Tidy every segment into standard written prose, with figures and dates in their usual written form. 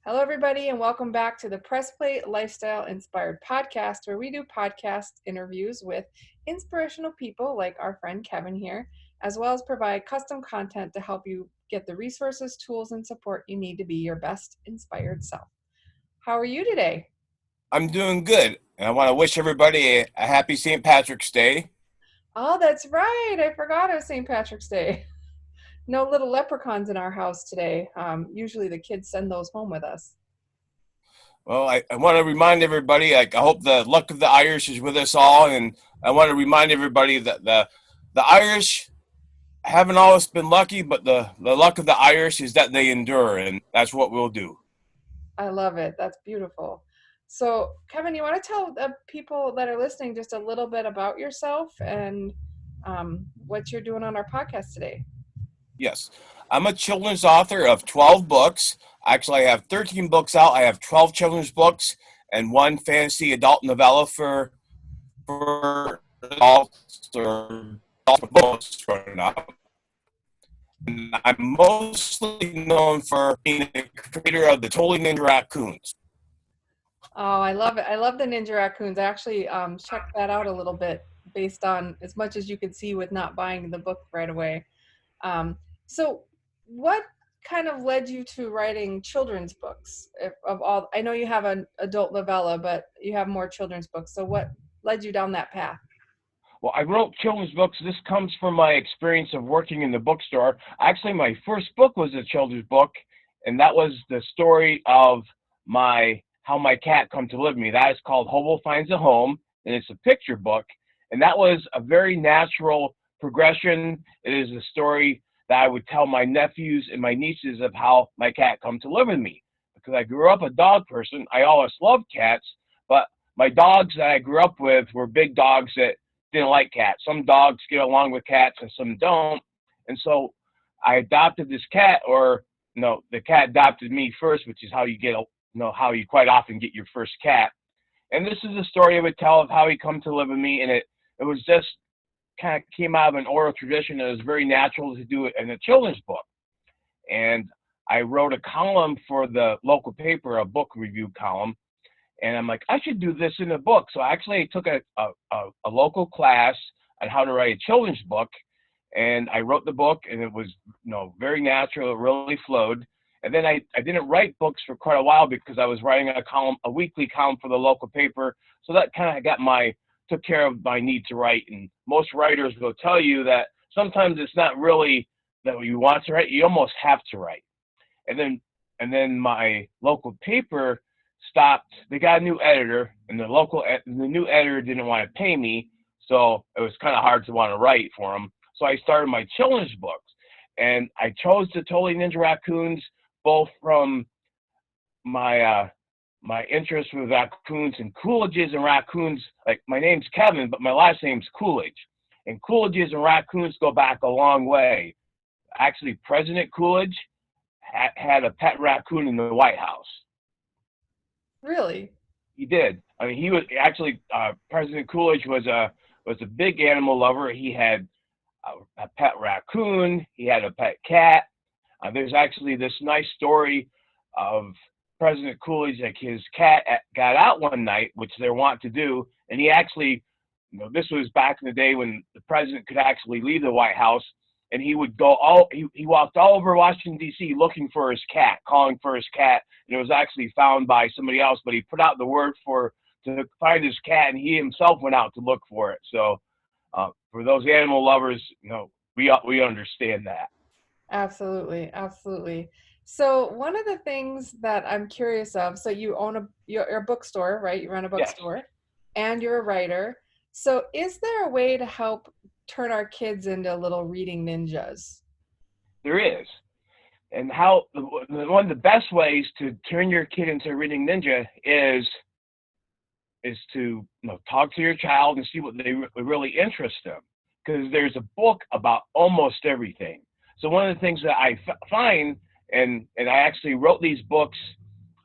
Hello, everybody, and welcome back to the Press Play Lifestyle Inspired podcast, where we do podcast interviews with inspirational people like our friend Kevin here, as well as provide custom content to help you get the resources, tools, and support you need to be your best inspired self. How are you today? I'm doing good, and I want to wish everybody a happy St. Patrick's Day. Oh, that's right. I forgot it was St. Patrick's Day. No little leprechauns in our house today. Usually the kids send those home with us. Well, I want to remind everybody, I hope the luck of the Irish is with us all, and I want to remind everybody that the Irish haven't always been lucky, but the luck of the Irish is that they endure, and that's what we'll do. I love it. That's beautiful. So, Kevin, you want to tell the people that are listening just a little bit about yourself and what you're doing on our podcast today? Yes, I'm a children's author of 12 books. Actually, I have 13 books out. I have 12 children's books and one fantasy adult novella for adults or adult books right now. And I'm mostly known for being the creator of the Totally Ninja Raccoons. Oh, I love it. I love the Ninja Raccoons. I actually checked that out a little bit based on as much as you could see with not buying the book right away. So, what kind of led you to writing children's books? Of all, I know you have an adult novella, but you have more children's books. So, what led you down that path? Well, I wrote children's books. This comes from my experience of working in the bookstore. Actually, my first book was a children's book, and that was the story of how my cat come to live with me. That is called Hobo Finds a Home, and it's a picture book. And that was a very natural progression. It is a story that I would tell my nephews and my nieces of how my cat come to live with me. Because I grew up a dog person. I always loved cats, but my dogs that I grew up with were big dogs that didn't like cats. Some dogs get along with cats and some don't. And so I adopted this cat, or no, the cat adopted me first, which is how you get, how you quite often get your first cat. And this is a story I would tell of how he come to live with me, and it was just kind of came out of an oral tradition. It was very natural to do it in a children's book. And I wrote a column for the local paper, a book review column, and I'm like, I should do this in a book. So I actually took a local class on how to write a children's book, and I wrote the book, and it was very natural. It really flowed. And then I didn't write books for quite a while because I was writing a weekly column for the local paper. So that kind of took care of my need to write. And most writers will tell you that sometimes it's not really that you want to write, you almost have to write. And then my local paper stopped. They got a new editor, and the new editor didn't want to pay me, so it was kind of hard to want to write for them. So I started my children's books, and I chose the Totally Ninja Raccoons both from my interest with raccoons and Coolidges and raccoons. Like, my name's Kevin, but my last name's Coolidge, and Coolidges and raccoons go back a long way. Actually, President Coolidge had a pet raccoon in the White House. Really? He did. I mean, he was actually President Coolidge was a big animal lover. He had a pet raccoon. He had a pet cat. There's actually this nice story of President Coolidge, like his cat got out one night, which they're wont to do, and he actually, this was back in the day when the president could actually leave the White House, and he would he walked all over Washington, D.C. looking for his cat, calling for his cat, and it was actually found by somebody else, but he put out the word to find his cat, and he himself went out to look for it. So for those animal lovers, we understand that. Absolutely, absolutely. So one of the things that I'm curious of, so you own you're a bookstore, right? You run a Yes, bookstore, and you're a writer. So is there a way to help turn our kids into little reading ninjas? there is. And one of the best ways to turn your kid into a reading ninja is to talk to your child and see what they really interest them, because there's a book about almost everything. So one of the things that I find, and I actually wrote these books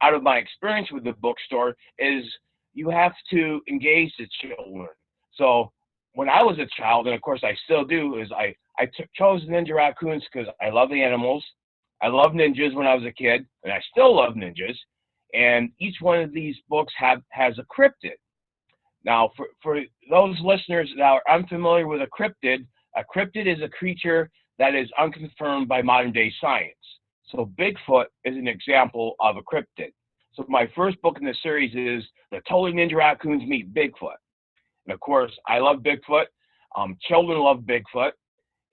out of my experience with the bookstore, is you have to engage the children. So when I was a child, and of course I still do, is I chose Ninja Raccoons because I love the animals. I loved ninjas when I was a kid, and I still love ninjas. And each one of these books has a cryptid. Now, for those listeners that are unfamiliar with a cryptid is a creature that is unconfirmed by modern day science. So Bigfoot is an example of a cryptid. So my first book in the series is The Totally Ninja Raccoons Meet Bigfoot. And of course, I love Bigfoot. Children love Bigfoot.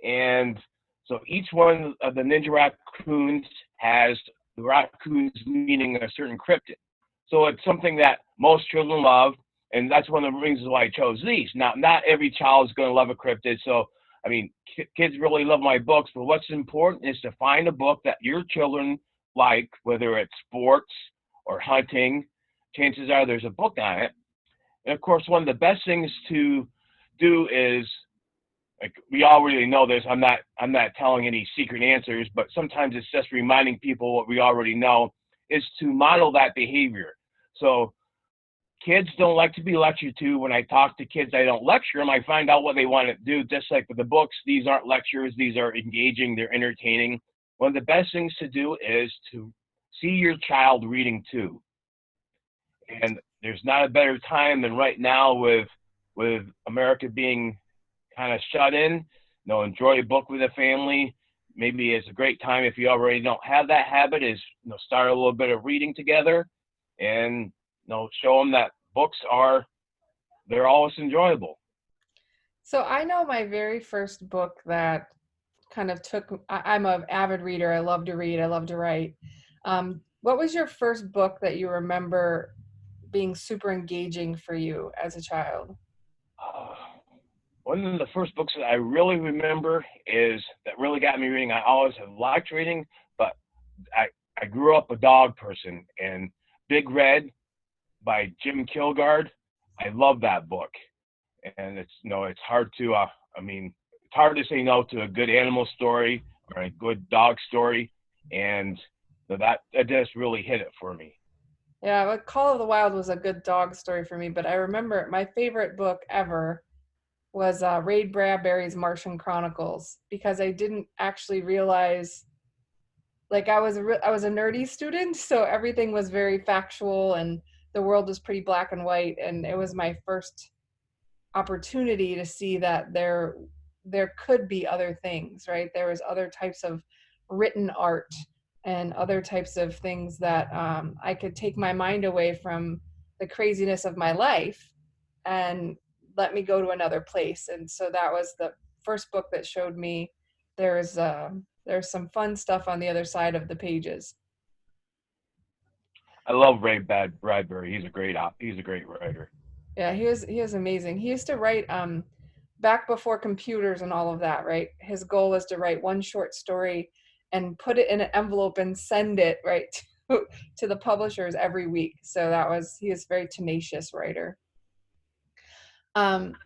And so each one of the Ninja Raccoons has the raccoons meeting a certain cryptid. So it's something that most children love, and that's one of the reasons why I chose these. Now, not every child is going to love a cryptid, so I mean, kids really love my books, but what's important is to find a book that your children like, whether it's sports or hunting. Chances are there's a book on it. And of course, one of the best things to do is, like, we already know this. I'm not telling any secret answers, but sometimes it's just reminding people what we already know, is to model that behavior. So kids don't like to be lectured to. When I talk to kids, I don't lecture them. I find out what they want to do. Just like with the books, these aren't lectures. These are engaging. They're entertaining. One of the best things to do is to see your child reading too. And there's not a better time than right now with America being kind of shut in. Enjoy a book with a family. Maybe it's a great time, if you already don't have that habit, is start a little bit of reading together, and show them that they're always enjoyable. So I know my very first book that kind of I'm an avid reader. I love to read. I love to write. What was your first book that you remember being super engaging for you as a child? Uh, One of the first books that I really remember is that really got me reading. I always have liked reading, but I grew up a dog person, and Big Red by Jim Kilgard, I love that book. And it's hard to it's hard to say no to a good animal story or a good dog story, and that just really hit it for me. Yeah, but Call of the Wild was a good dog story for me, but I remember my favorite book ever was Ray Bradbury's Martian Chronicles, because I didn't actually realize, like, I was a nerdy student, so everything was very factual and the world was pretty black and white, and it was my first opportunity to see that there could be other things, right? There was other types of written art and other types of things that I could take my mind away from the craziness of my life and let me go to another place. And so that was the first book that showed me there's some fun stuff on the other side of the pages. I love Bradbury. He's a great writer. Yeah, he was amazing. He used to write back before computers and all of that, right? His goal was to write one short story and put it in an envelope and send it right to the publishers every week. So he was a very tenacious writer.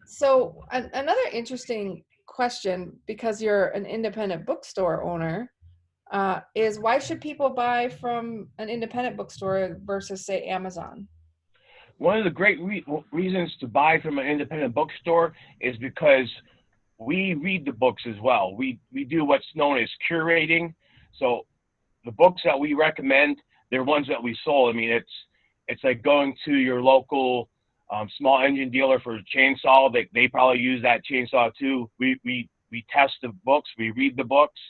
So another interesting question, because you're an independent bookstore owner, is why should people buy from an independent bookstore versus, say, Amazon? One of the great reasons to buy from an independent bookstore is because we read the books as well. We do what's known as curating. So the books that we recommend, they're ones that we sold. I mean, it's like going to your local small engine dealer for a chainsaw. They probably use that chainsaw too. We test the books, we read the books.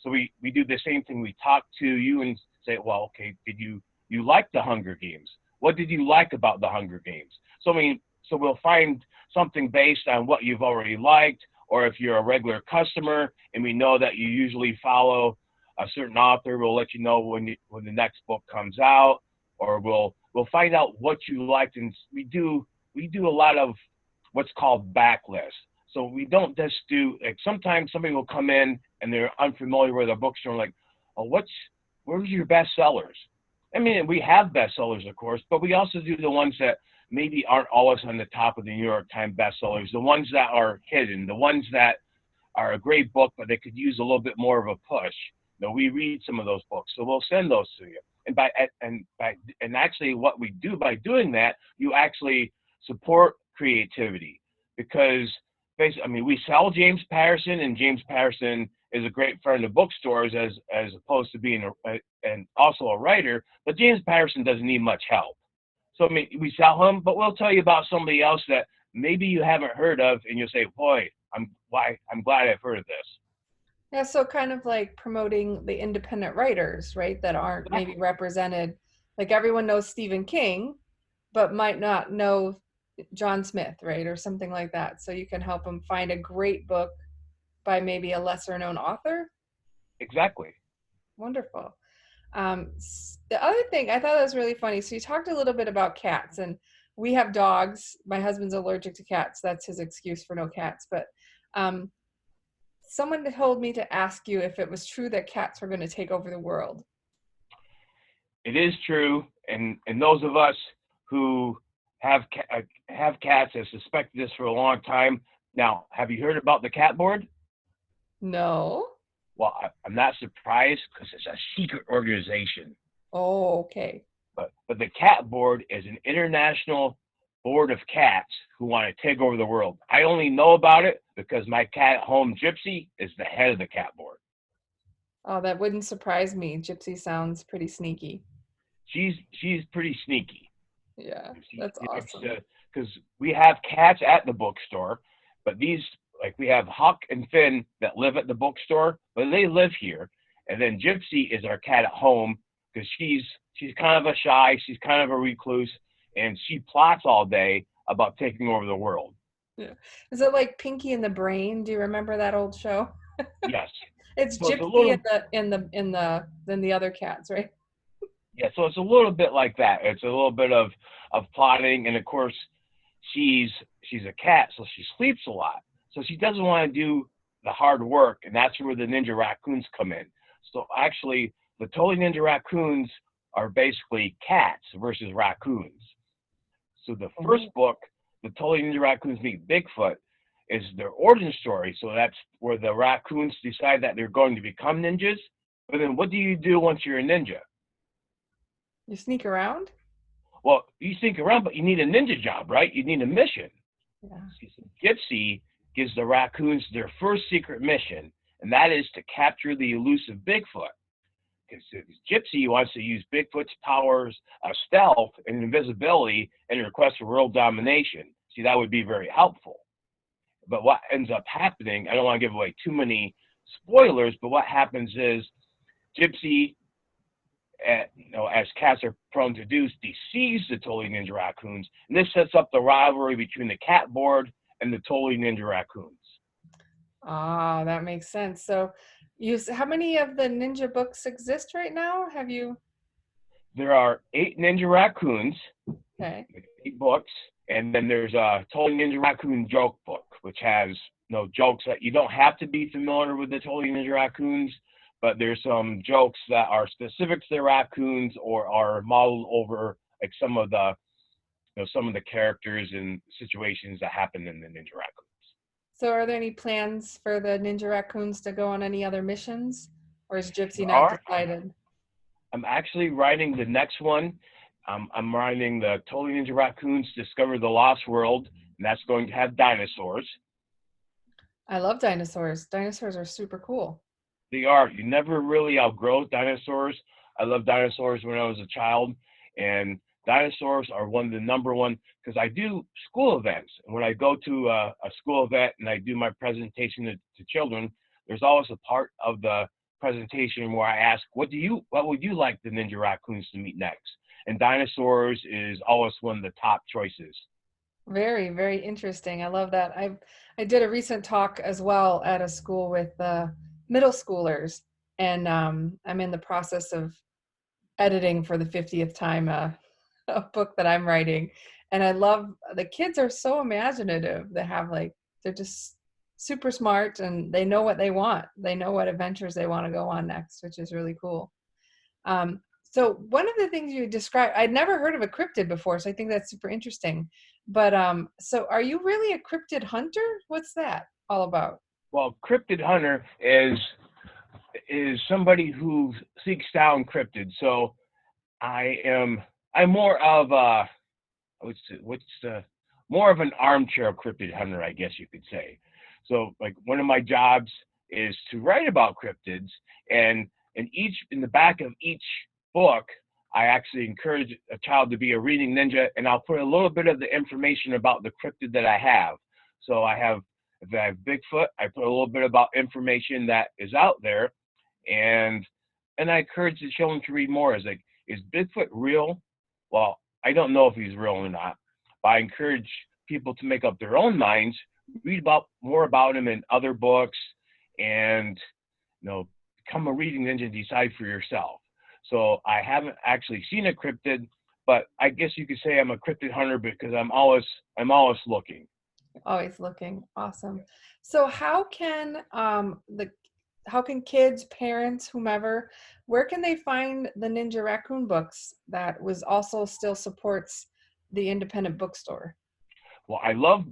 So we do the same thing. We talk to you and say, well, okay, did you like the Hunger Games? What did you like about the Hunger Games? So we'll find something based on what you've already liked, or if you're a regular customer and we know that you usually follow a certain author, we'll let you know when the next book comes out, or we'll find out what you liked. And we do a lot of what's called backlists. So we don't just do, like, sometimes somebody will come in and they're unfamiliar with our bookstore, like, oh, where's your best sellers? I mean, we have bestsellers, of course, but we also do the ones that maybe aren't always on the top of the New York Times bestsellers, the ones that are hidden, the ones that are a great book, but they could use a little bit more of a push. We read some of those books, so we'll send those to you. And actually, what we do by doing that, you actually support creativity, because basically, I mean, we sell James Patterson, and James Patterson is a great friend of bookstores as opposed to being and also a writer. But James Patterson doesn't need much help. So I mean, we sell him, but we'll tell you about somebody else that maybe you haven't heard of, and you'll say, "Boy, I'm glad I've heard of this." Yeah, so kind of like promoting the independent writers, right, that aren't maybe Exactly. represented. Like everyone knows Stephen King, but might not know John Smith, right, or something like that. So you can help them find a great book by maybe a lesser known author. Exactly. Wonderful. The other thing I thought that was really funny. So you talked a little bit about cats, and we have dogs. My husband's allergic to cats. That's his excuse for no cats. But um, someone told me to ask you if it was true that cats were going to take over the world. It is true, and those of us who have cats have suspected this for a long time. Now, have you heard about the cat board? No. Well, I'm not surprised because it's a secret organization. Oh, okay. But the cat board is an international board of cats who want to take over the world. I only know about it because my cat at home, Gypsy, is the head of the cat board. Oh, that wouldn't surprise me. Gypsy sounds pretty sneaky. She's pretty sneaky. Yeah, She, that's it's awesome. because we have cats at the bookstore, but these like we have Huck and Finn that live at the bookstore, but they live here. And then Gypsy is our cat at home because she's kind of a shy, she's kind of a recluse, and she plots all day about taking over the world. Yeah. Is it like Pinky and the Brain? Do you remember that old show? Yes. It's So it's a Gypsy little and the other cats, right? yeah, so it's a little bit like that. It's a little bit of plotting, and of course she's a cat, so she sleeps a lot. So she doesn't want to do the hard work, and that's where the Ninja Raccoons come in. So actually, the Totally Ninja Raccoons are basically cats versus raccoons. So the first Oh. book, the Totally Ninja Raccoons Meet Bigfoot, is their origin story. So that's where the raccoons decide that they're going to become ninjas. But then what do you do once you're a ninja? You sneak around? Well, you think around, but you need a ninja job, right? You need a mission. Yeah. Gypsy gives the raccoons their first secret mission, and that is to capture the elusive Bigfoot. Because Gypsy wants to use Bigfoot's powers of stealth and invisibility in her quest for world domination. See, that would be very helpful. But what ends up happening, I don't want to give away too many spoilers, but what happens is Gypsy, as cats are prone to do, deceives the Totally Ninja Raccoons, and this sets up the rivalry between the cat board and the Totally Ninja Raccoons. Ah, that makes sense. So, how many of the ninja books exist right now? Have you? There are 8 Ninja Raccoons, Okay. 8 books, and then there's a Totally Ninja Raccoon joke book, which has jokes that you don't have to be familiar with the Totally Ninja Raccoons, but there's some jokes that are specific to the raccoons or are modeled over like some of the characters and situations that happen in the Ninja Raccoons. So, are there any plans for the Ninja Raccoons to go on any other missions, or is Gypsy There not are. decided? I'm actually writing the next one. I'm writing the Totally Ninja Raccoons Discover the Lost World, and that's going to have dinosaurs. I love dinosaurs. Dinosaurs are super cool. They are. You never really outgrow dinosaurs. I loved dinosaurs when I was a child, and dinosaurs are one of the number one because I do school events. And when I go to a school event and I do my presentation to children, there's always a part of the presentation where I ask, what would you like the Ninja Raccoons to meet next? And dinosaurs is always one of the top choices. Very, very interesting. I love that. I did a recent talk as well at a school with middle schoolers, and I'm in the process of editing for the 50th time a book that I'm writing. And I love the kids are so imaginative. They're just super smart and they know what they want. They know what adventures they want to go on next, which is really cool. So one of the things you described, I'd never heard of a cryptid before, so I think that's super interesting. But so are you really a cryptid hunter? What's that all about? Well, Cryptid Hunter is somebody who seeks down cryptids. So I'm more of a what's the more of an armchair cryptid hunter, I guess you could say. So like one of my jobs is to write about cryptids, and in the back of each book, I actually encourage a child to be a reading ninja, and I'll put a little bit of the information about the cryptid that I have. So if I have Bigfoot, I put a little bit about information that is out there, and I encourage the children to read more. Is Bigfoot real? Well, I don't know if he's real or not, but I encourage people to make up their own minds, read about more about him in other books, and become a reading ninja and decide for yourself. So I haven't actually seen a cryptid, but I guess you could say I'm a cryptid hunter because I'm always looking. Always looking. Awesome. So how can kids, parents, whomever, where can they find the Ninja Raccoon books that was also still supports the independent bookstore? Well, I love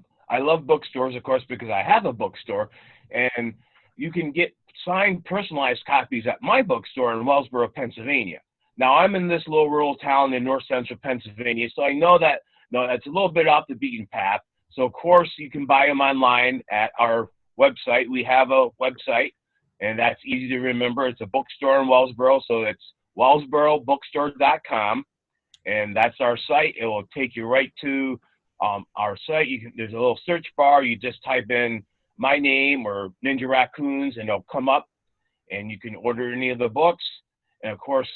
bookstores, of course, because I have a bookstore, and you can get signed, personalized copies at my bookstore in Wellsboro, Pennsylvania. Now, I'm in this little rural town in north central Pennsylvania, so I know that that's a little bit off the beaten path. So, of course, you can buy them online at our website. We have a website, and that's easy to remember. It's a bookstore in Wellsboro, so it's wellsborobookstore.com, and that's our site. It will take you right to our site. There's a little search bar. You just type in my name or Ninja Raccoons, and it'll come up, and you can order any of the books. And of course,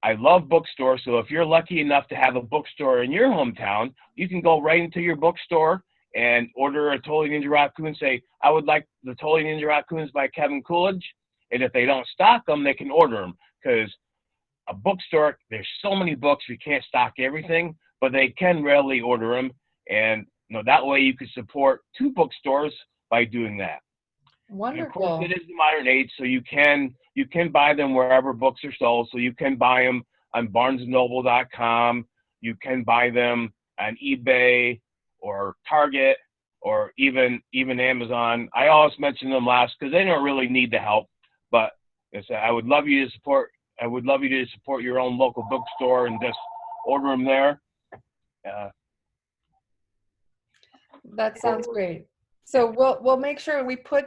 I love bookstores, so if you're lucky enough to have a bookstore in your hometown, you can go right into your bookstore and order a Totally Ninja Raccoon. Say, I would like the Totally Ninja Raccoons by Kevin Coolidge. And if they don't stock them, they can order them, because a bookstore, there's so many books, you can't stock everything, but they can readily order them. And that way you could support two bookstores by doing that. And of course, Wonderful. it is the modern age, so you can buy them wherever books are sold. So you can buy them on BarnesandNoble.com. You can buy them on eBay or Target or even Amazon. I always mention them last because they don't really need the help. But I would love you to support. I would love you to support your own local bookstore and just order them there. That sounds great. So we'll make sure we put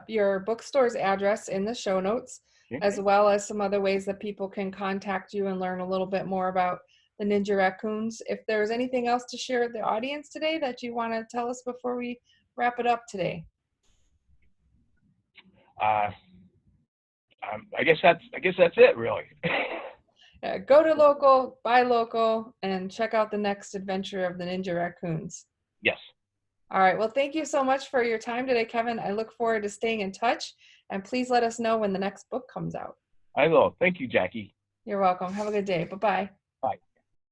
your bookstore's address in the show notes, Yeah. as well as some other ways that people can contact you and learn a little bit more about the Ninja Raccoons. If there's anything else to share with the audience today that you want to tell us before we wrap it up today. I guess that's it, really. Go to local, buy local, and check out the next adventure of the Ninja Raccoons. Yes. All right. Well, thank you so much for your time today, Kevin. I look forward to staying in touch, and please let us know when the next book comes out. I will. Thank you, Jackie. You're welcome. Have a good day. Bye-bye. Bye.